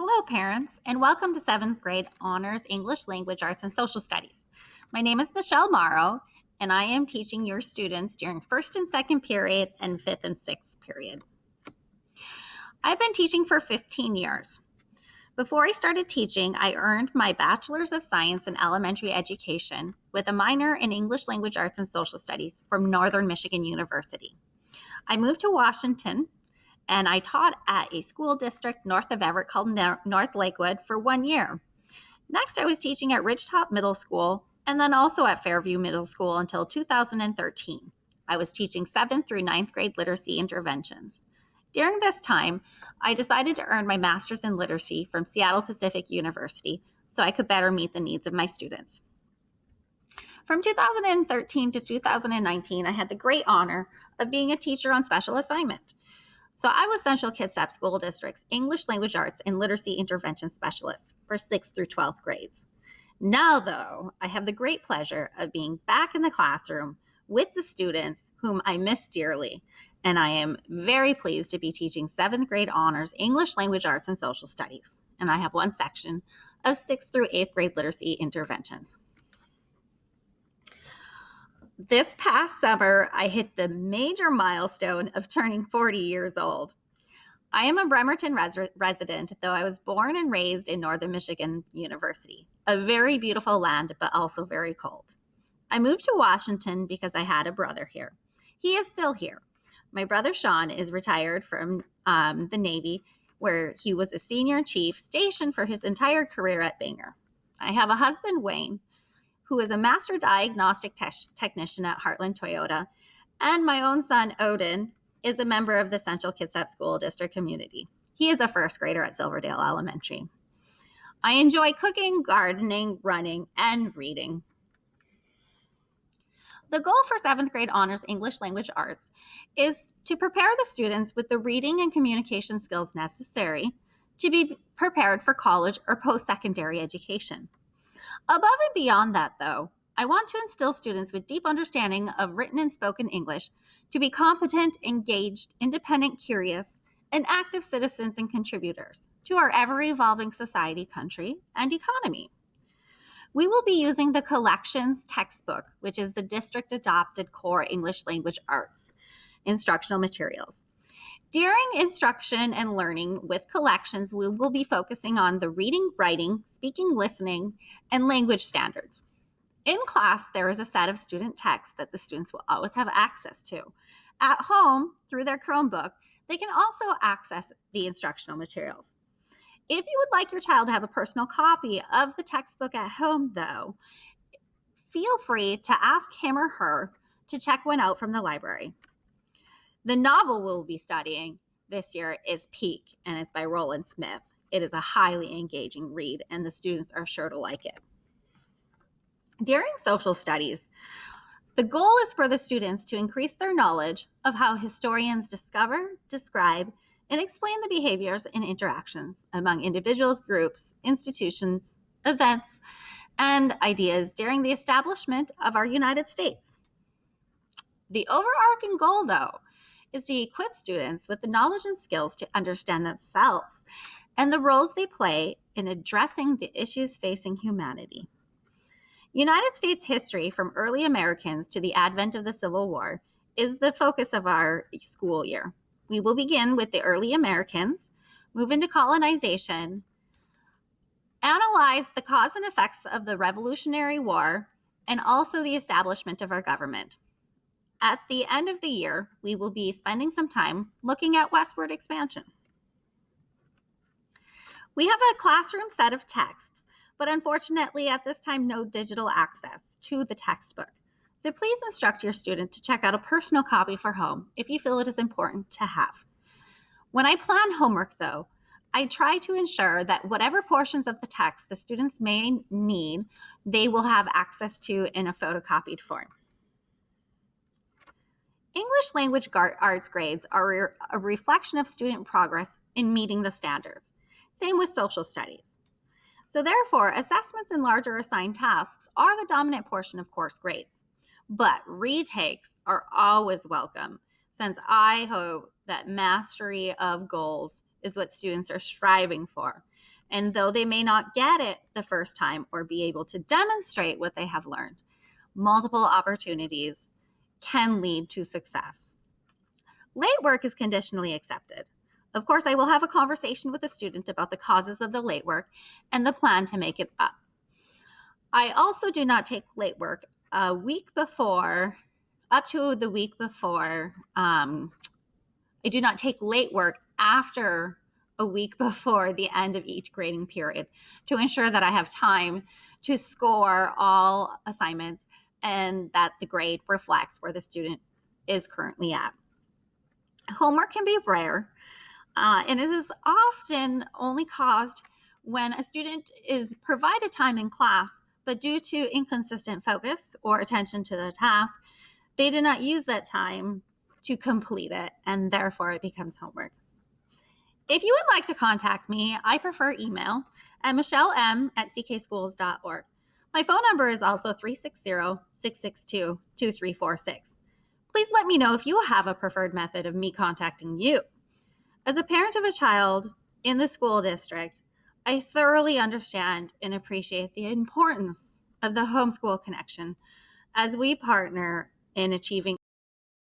Hello, parents, and welcome to 7th grade Honors English Language Arts and Social Studies. My name is Michelle Morrow, and I am teaching your students during 1st and 2nd period and 5th and 6th period. I've been teaching for 15 years. Before I started teaching, I earned my Bachelor's of Science in Elementary Education with a minor in English Language Arts and Social Studies from Northern Michigan University. I moved to Washington, and I taught at a school district north of Everett called North Lakewood for 1 year. Next, I was teaching at Ridgetop Middle School and then also at Fairview Middle School until 2013. I was teaching 7th through 9th grade literacy interventions. During this time, I decided to earn my master's in literacy from Seattle Pacific University so I could better meet the needs of my students. From 2013 to 2019, I had the great honor of being a teacher on special assignment. So I was Central Kitsap School District's English Language Arts and Literacy Intervention Specialist for 6th through 12th grades. Now, though, I have the great pleasure of being back in the classroom with the students whom I miss dearly, and I am very pleased to be teaching 7th grade honors English Language Arts and Social Studies, and I have one section of 6th through 8th grade literacy interventions. This past summer, I hit the major milestone of turning 40 years old. I am a Bremerton resident, though I was born and raised in Northern Michigan University, a very beautiful land, but also very cold. I moved to Washington because I had a brother here. He is still here. My brother Sean is retired from the Navy, where he was a senior chief stationed for his entire career at Bangor. I have a husband, Wayne, who is a master diagnostic technician at Heartland Toyota, and my own son, Odin, is a member of the Central Kitsap School District community. He is a first grader at Silverdale Elementary. I enjoy cooking, gardening, running, and reading. The goal for 7th grade honors English Language Arts is to prepare the students with the reading and communication skills necessary to be prepared for college or post-secondary education. Above and beyond that, though, I want to instill students with deep understanding of written and spoken English to be competent, engaged, independent, curious, and active citizens and contributors to our ever-evolving society, country, and economy. We will be using the Collections textbook, which is the district-adopted core English Language Arts instructional materials. During instruction and learning with Collections, we will be focusing on the reading, writing, speaking, listening, and language standards. In class, there is a set of student texts that the students will always have access to. At home, through their Chromebook, they can also access the instructional materials. If you would like your child to have a personal copy of the textbook at home, though, feel free to ask him or her to check one out from the library. The novel we'll be studying this year is Peak, and it's by Roland Smith. It is a highly engaging read, and the students are sure to like it. During social studies, the goal is for the students to increase their knowledge of how historians discover, describe, and explain the behaviors and interactions among individuals, groups, institutions, events, and ideas during the establishment of our United States. The overarching goal, though, is to equip students with the knowledge and skills to understand themselves and the roles they play in addressing the issues facing humanity. United States history from early Americans to the advent of the Civil War is the focus of our school year. We will begin with the early Americans, move into colonization, analyze the cause and effects of the Revolutionary War, and also the establishment of our government. At the end of the year, we will be spending some time looking at westward expansion. We have a classroom set of texts, but unfortunately at this time, no digital access to the textbook. So please instruct your student to check out a personal copy for home if you feel it is important to have. When I plan homework, though, I try to ensure that whatever portions of the text the students may need, they will have access to in a photocopied form. English Language Arts grades are a reflection of student progress in meeting the standards. Same with social studies. So therefore, assessments and larger assigned tasks are the dominant portion of course grades. But retakes are always welcome, since I hope that mastery of goals is what students are striving for. And though they may not get it the first time or be able to demonstrate what they have learned, multiple opportunities can lead to success. Late work is conditionally accepted. Of course, I will have a conversation with the student about the causes of the late work and the plan to make it up. I also do not take late work a week before, up to the week before. I do not take late work after a week before the end of each grading period to ensure that I have time to score all assignments and that the grade reflects where the student is currently at. Homework can be rare, and it is often only caused when a student is provided time in class, but due to inconsistent focus or attention to the task, they did not use that time to complete it, and therefore it becomes homework. If you would like to contact me, I prefer email at michellem@ckschools.org. My phone number is also 360-662-2346. Please let me know if you have a preferred method of me contacting you. As a parent of a child in the school district, I thoroughly understand and appreciate the importance of the homeschool connection as we partner in achieving